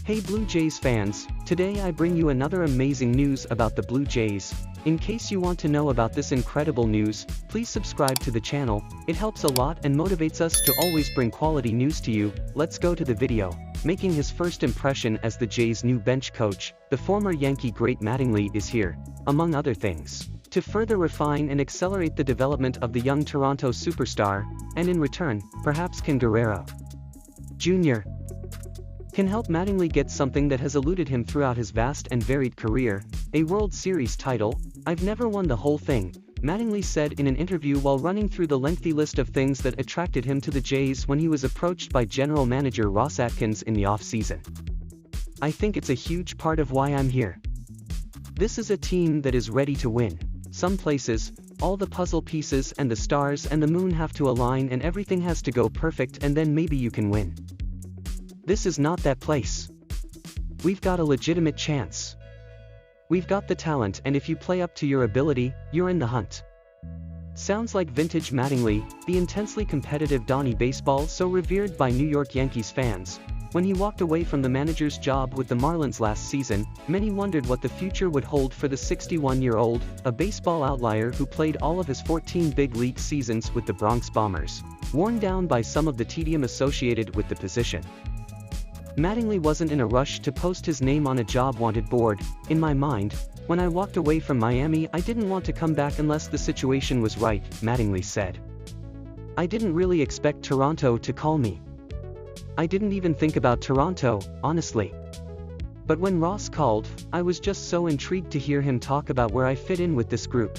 Hey Blue Jays fans, today I bring you another amazing news about the Blue Jays. In case you want to know about this incredible news, please subscribe to the channel, it helps a lot and motivates us to always bring quality news to you. Let's go to the video. Making his first impression as the Jays' new bench coach, the former Yankee great Mattingly is here, among other things, to further refine and accelerate the development of the young Toronto superstar, and in return, perhaps Ken Guerrero Jr. can help Mattingly get something that has eluded him throughout his vast and varied career, a World Series title. "I've never won the whole thing," Mattingly said in an interview while running through the lengthy list of things that attracted him to the Jays when he was approached by general manager Ross Atkins in the off-season. "I think it's a huge part of why I'm here. This is a team that is ready to win. Some places, all the puzzle pieces and the stars and the moon have to align and everything has to go perfect and then maybe you can win. This is not that place. We've got a legitimate chance. We've got the talent, and if you play up to your ability, you're in the hunt." Sounds like vintage Mattingly, the intensely competitive Donnie Baseball so revered by New York Yankees fans. When he walked away from the manager's job with the Marlins last season, many wondered what the future would hold for the 61-year-old, a baseball outlier who played all of his 14 big league seasons with the Bronx Bombers, worn down by some of the tedium associated with the position. Mattingly wasn't in a rush to post his name on a job-wanted board. "In my mind, when I walked away from Miami, I didn't want to come back unless the situation was right," Mattingly said. "I didn't really expect Toronto to call me. I didn't even think about Toronto, honestly. But when Ross called, I was just so intrigued to hear him talk about where I fit in with this group.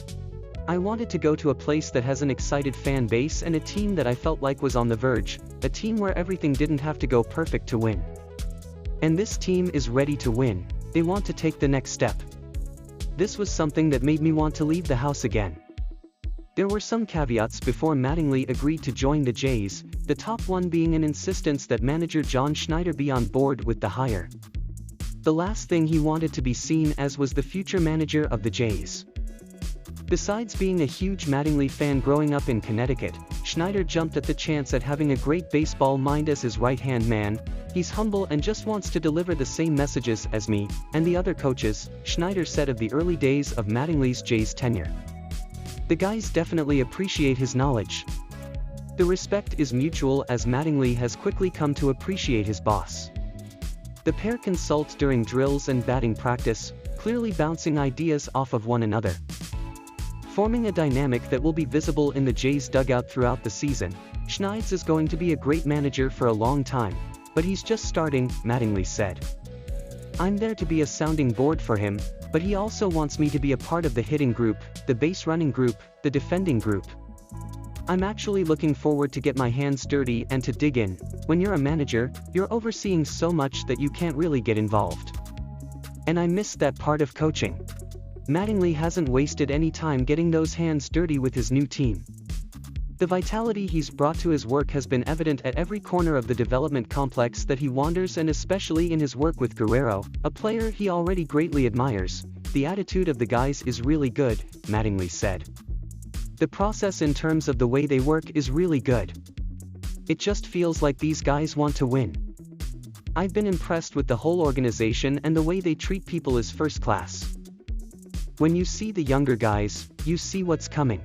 I wanted to go to a place that has an excited fan base and a team that I felt like was on the verge, a team where everything didn't have to go perfect to win. And this team is ready to win. They want to take the next step. This was something that made me want to leave the house again." There were some caveats before Mattingly agreed to join the Jays, the top one being an insistence that manager John Schneider be on board with the hire. The last thing he wanted to be seen as was the future manager of the Jays. Besides being a huge Mattingly fan growing up in Connecticut, Schneider jumped at the chance at having a great baseball mind as his right-hand man. "He's humble and just wants to deliver the same messages as me and the other coaches," Schneider said of the early days of Mattingly's Jays tenure. "The guys definitely appreciate his knowledge. The respect is mutual as Mattingly has quickly come to appreciate his boss. The pair consult during drills and batting practice, clearly bouncing ideas off of one another, forming a dynamic that will be visible in the Jays dugout throughout the season. Schneiders is going to be a great manager for a long time, but he's just starting," Mattingly said. "I'm there to be a sounding board for him, but he also wants me to be a part of the hitting group, the base running group, the defending group. I'm actually looking forward to get my hands dirty and to dig in. When you're a manager, you're overseeing so much that you can't really get involved. And I miss that part of coaching." Mattingly hasn't wasted any time getting those hands dirty with his new team. The vitality he's brought to his work has been evident at every corner of the development complex that he wanders, and especially in his work with Guerrero, a player he already greatly admires. "The attitude of the guys is really good," Mattingly said. "The process in terms of the way they work is really good. It just feels like these guys want to win. I've been impressed with the whole organization, and the way they treat people is first class. When you see the younger guys, you see what's coming.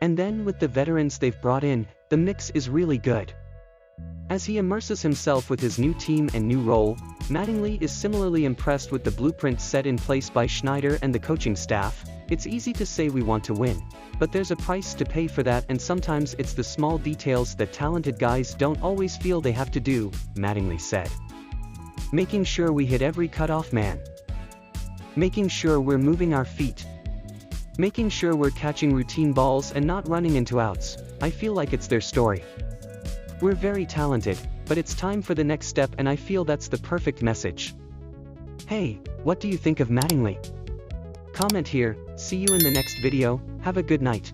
And then with the veterans they've brought in, the mix is really good." As he immerses himself with his new team and new role, Mattingly is similarly impressed with the blueprint set in place by Schneider and the coaching staff. "It's easy to say we want to win, but there's a price to pay for that, and sometimes it's the small details that talented guys don't always feel they have to do," Mattingly said. "Making sure we hit every cutoff man. Making sure we're moving our feet. Making sure we're catching routine balls and not running into outs. I feel like it's their story. We're very talented, but it's time for the next step, and I feel that's the perfect message." Hey, what do you think of Mattingly? Comment here. See you in the next video. Have a good night.